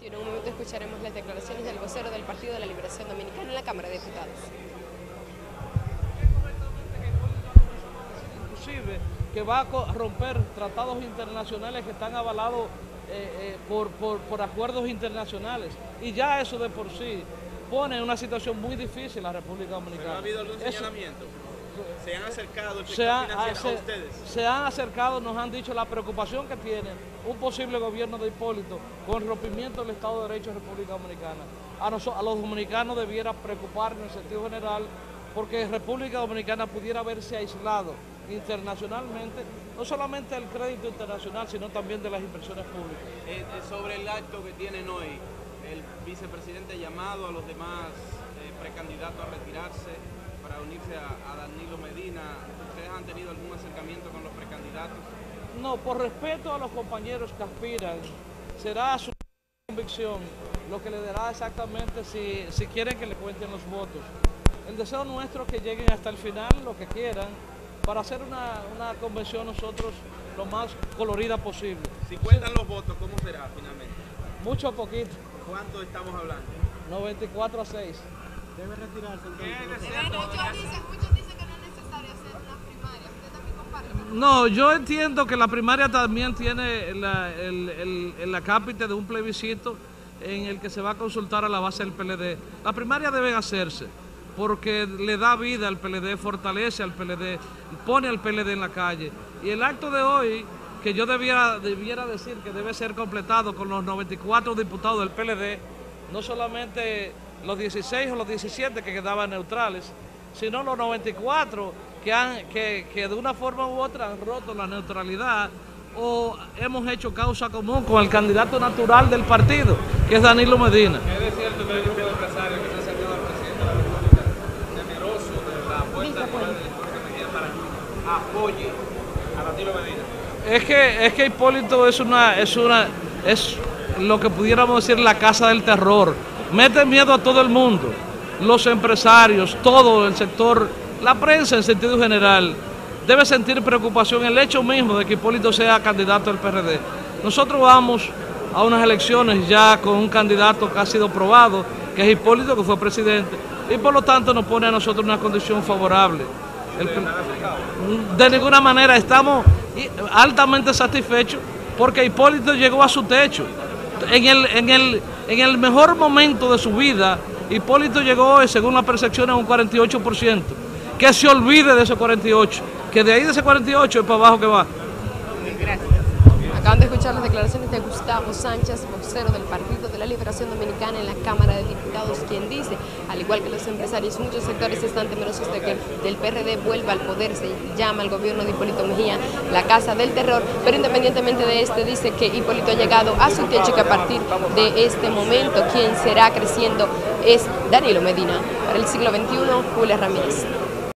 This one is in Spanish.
Y en un momento escucharemos las declaraciones del vocero del Partido de la Liberación Dominicana en la Cámara de Diputados. Inclusive que va a romper tratados internacionales que están avalados por acuerdos internacionales, y ya eso de por sí pone en una situación muy difícil a la República Dominicana. ¿Pero ha habido algún señalamiento? ¿Se han acercado el se sector financiero a ustedes? Se han acercado, nos han dicho la preocupación que tienen un posible gobierno de Hipólito con el rompimiento del Estado de Derecho de República Dominicana. A los dominicanos debiera preocupar en el sentido general, porque República Dominicana pudiera verse aislado internacionalmente, no solamente del crédito internacional, sino también de las inversiones públicas. Sobre el acto que tienen hoy, el vicepresidente ha llamado a los demás precandidatos a retirarse para unirse a Danilo Medina. ¿Ustedes han tenido algún acercamiento con los precandidatos? No, por respeto a los compañeros que aspiran, será su convicción lo que le dará exactamente si quieren que le cuenten los votos. El deseo nuestro es que lleguen hasta el final, lo que quieran, para hacer una convención nosotros lo más colorida posible. Si cuentan los votos, ¿cómo será finalmente? Mucho o poquito. ¿Cuánto estamos hablando? 94-6. Debe retirarse. Muchos dicen que no es necesario hacer una primaria. ¿Usted también comparte? No, yo entiendo que la primaria también tiene el acápite de un plebiscito en el que se va a consultar a la base del PLD. La primaria debe hacerse porque le da vida al PLD, fortalece al PLD, pone al PLD en la calle. Y el acto de hoy, que yo debiera decir que debe ser completado con los 94 diputados del PLD, no solamente los 16 o los 17 que quedaban neutrales, sino los 94 que de una forma u otra han roto la neutralidad o hemos hecho causa común con el candidato natural del partido, que es Danilo Medina. ¿Es cierto que hay un grupo de empresarios que se ha acercado al presidente de la República, temeroso de la apuesta de Hipólito Mejía para que apoye a Danilo Medina? Es que Hipólito es lo que pudiéramos decir la casa del terror. Mete miedo a todo el mundo, los empresarios, todo el sector, la prensa en sentido general, debe sentir preocupación el hecho mismo de que Hipólito sea candidato del PRD. Nosotros vamos a unas elecciones ya con un candidato que ha sido probado, que es Hipólito, que fue presidente, y por lo tanto nos pone a nosotros una condición favorable. De ninguna manera estamos altamente satisfechos porque Hipólito llegó a su techo. En el mejor momento de su vida, Hipólito llegó hoy, según la percepción, a un 48%. Que se olvide de ese 48%, que de ahí de ese 48% es para abajo que va. Gracias. Acaban de escuchar las declaraciones de Gustavo Sánchez, vocero del Partido de la Liberación Dominicana en la Cámara de Diputados, quien dice, al igual que los empresarios, muchos sectores están temerosos de que el PRD vuelva al poder. Se llama al gobierno de Hipólito Mejía la casa del terror, pero independientemente de dice que Hipólito ha llegado a su techo y que a partir de este momento quien será creciendo es Danilo Medina. Para el Siglo XXI, Julia Ramírez.